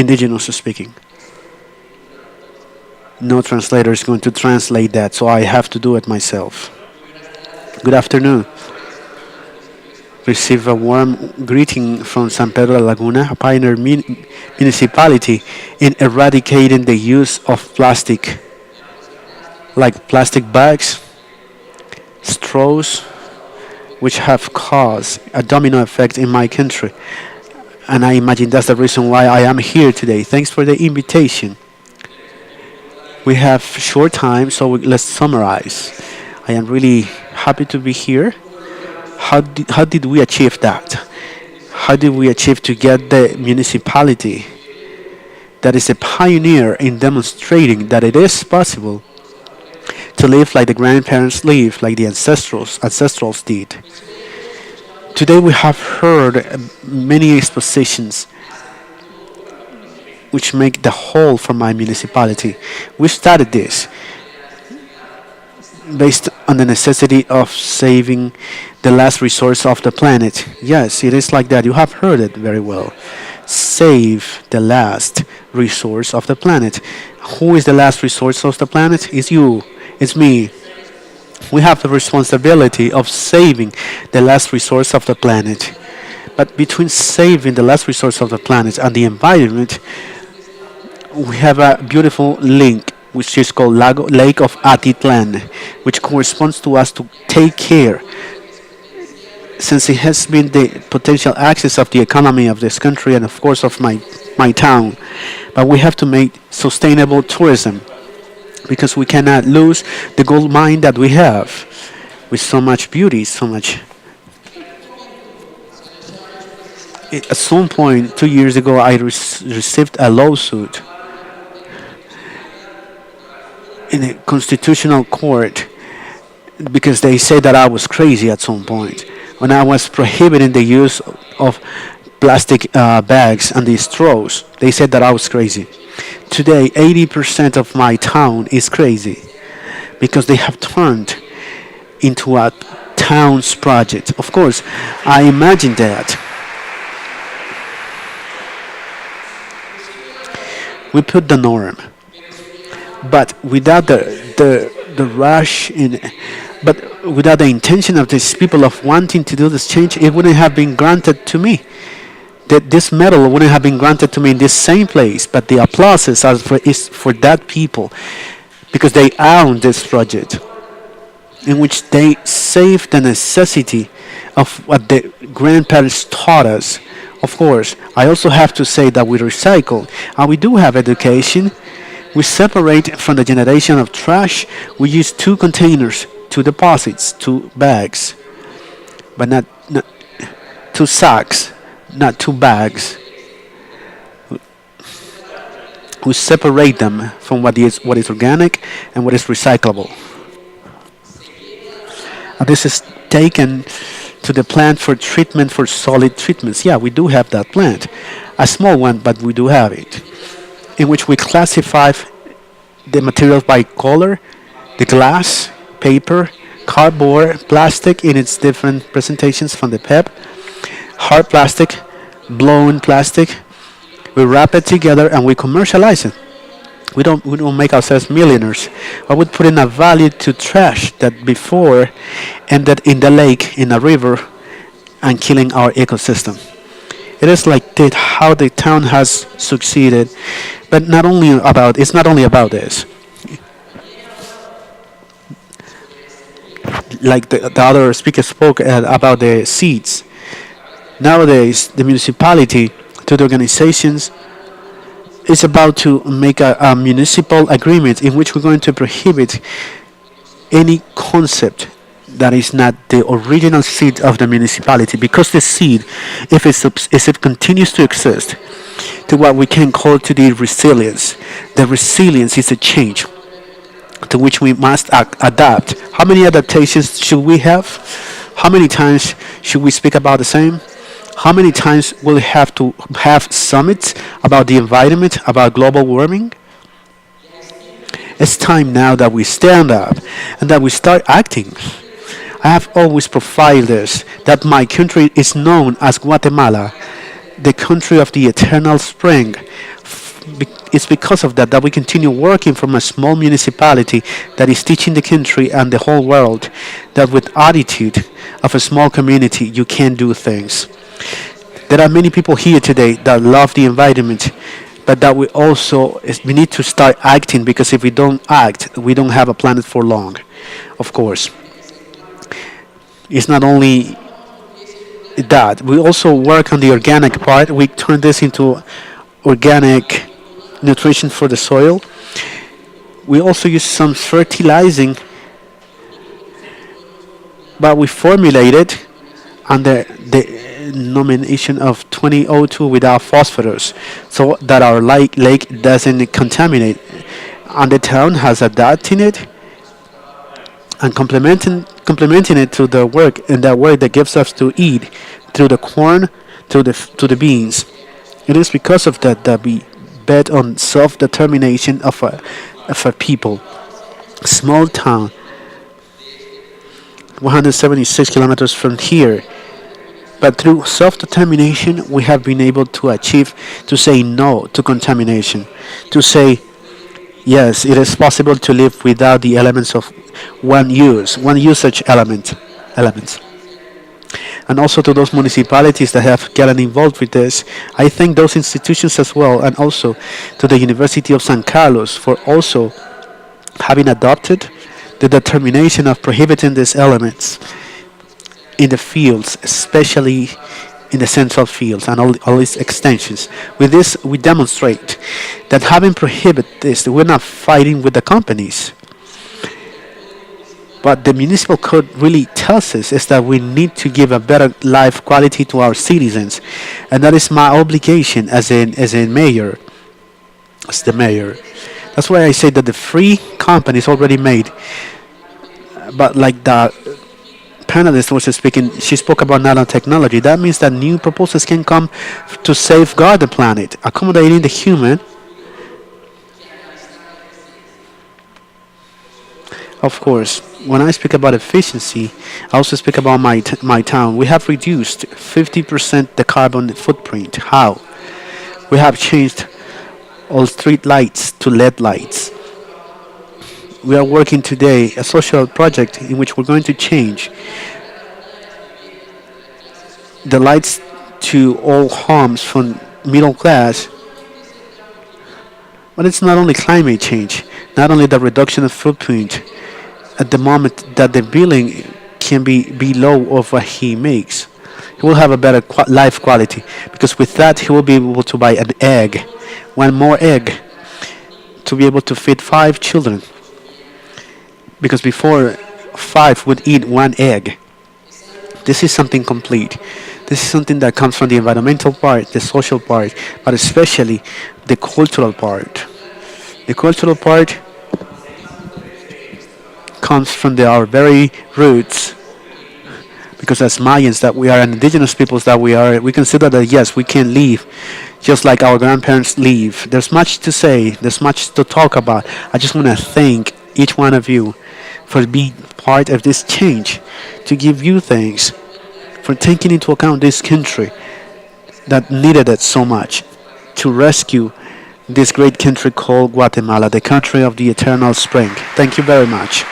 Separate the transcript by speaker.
Speaker 1: Indigenous speaking. No translator is going to translate that, so I have to do it myself. Good afternoon. Receive a warm greeting from San Pedro de Laguna, a pioneer municipality in eradicating the use of plastic, like plastic bags, straws, which have caused a domino effect in my country. And I imagine that's the reason why I am here today. Thanks for the invitation. We have short time, so let's summarize. I am really happy to be here. How did we achieve that? How did we achieve to get the municipality that is a pioneer in demonstrating that it is possible to live like the grandparents lived, like the ancestrals did? Today we have heard many expositions which make the whole for my municipality. We started this based on the necessity of saving the last resource of the planet. Yes, it is like that. You have heard it very well. Save the last resource of the planet. Who is the last resource of the planet? It's you. It's me. We have the responsibility of saving the last resource of the planet. But between saving the last resource of the planet and the environment, we have a beautiful link which is called Lake of Atitlan, which corresponds to us to take care, since it has been the potential axis of the economy of this country and of course of my town. But we have to make sustainable tourism, because we cannot lose the gold mine that we have with so much beauty, so much. At some point 2 years ago I received a lawsuit in a constitutional court because they said that I was crazy at some point when I was prohibiting the use of plastic bags and these straws. They said that I was crazy. Today 80% of my town is crazy because they have turned into a town's project. Of course, I imagine that we put the norm, but without the rush in, but without the intention of these people of wanting to do this change, it wouldn't have been granted to me. That this medal wouldn't have been granted to me in this same place. But the applauses is for that people, because they own this project, in which they save the necessity of what the grandparents taught us. Of course, I also have to say that we recycle, and we do have education. We separate from the generation of trash. We use 2 containers, 2 deposits, 2 bags, but not 2 sacks, not 2 bags. We separate them from what is organic and what is recyclable. And this is taken to the plant for treatment for solid treatments. Yeah, we do have that plant, a small one, but we do have it, in which we classify the materials by color: the glass, paper, cardboard, plastic in its different presentations from the PEP, hard plastic, blown plastic. We wrap it together and we commercialize it. We don't make ourselves millionaires. I would put in a value to trash that before ended in the lake, in a river, and killing our ecosystem. It is like that how the town has succeeded, but it's not only about this. Like the other speaker spoke about the seeds. Nowadays, the municipality to the organizations is about to make a municipal agreement in which we're going to prohibit any concept that is not the original seed of the municipality, because the seed, if it continues to exist, to what we can call to the resilience. The resilience is a change to which we must adapt. How many adaptations should we have? How many times should we speak about the same? How many times will we have to have summits about the environment, about global warming? It's time now that we stand up and that we start acting. I have always profiled this, that my country is known as Guatemala, the country of the eternal spring. It's because of that that we continue working from a small municipality that is teaching the country and the whole world that with attitude of a small community you can do things. There are many people here today that love the environment, but that we need to start acting, because if we don't act, we don't have a planet for long. Of course, it's not only that. We also work on the organic part. We turn this into organic nutrition for the soil. We also use some fertilizing, but we formulate it under the nomination of 2002 without phosphorus, so that our lake doesn't contaminate. And the town has adapted it and complementing it to the work in that way that gives us to eat through the corn, to the beans. It is because of that that we bet on self-determination of a people. Small town, 176 kilometers from here. But through self-determination, we have been able to achieve to say no to contamination, to say yes, it is possible to live without the elements of one usage elements. And also to those municipalities that have gotten involved with this. I thank those institutions as well, and also to the University of San Carlos for also having adopted the determination of prohibiting these elements in the fields, especially in the central fields and all these extensions. With this, we demonstrate that having prohibited this, we're not fighting with the companies. But the municipal code really tells us is that we need to give a better life quality to our citizens, and that is my obligation as a mayor, as the mayor. That's why I say that the free company is already made. But like the panelist was speaking, she spoke about nanotechnology. That means that new proposals can come to safeguard the planet, accommodating the human. Of course, when I speak about efficiency, I also speak about my town. We have reduced 50% the carbon footprint. How? We have changed all street lights to LED lights. We are working today a social project in which we're going to change the lights to all homes from middle class. But it's not only climate change, not only the reduction of footprint. At the moment that the billing can be below of what he makes, he will have a better life quality, because with that he will be able to buy an egg, one more egg, to be able to feed 5 children, because before 5 would eat one egg. This is something complete. This is something that comes from the environmental part, the social part, but especially the cultural part. The cultural part comes from our very roots, because as Mayans that we are, and indigenous peoples that we are, we consider that yes, we can live just like our grandparents live. There's much to say, there's much to talk about. I just want to thank each one of you for being part of this change, to give you thanks for taking into account this country that needed it so much, to rescue this great country called Guatemala, the country of the eternal spring. Thank you very much.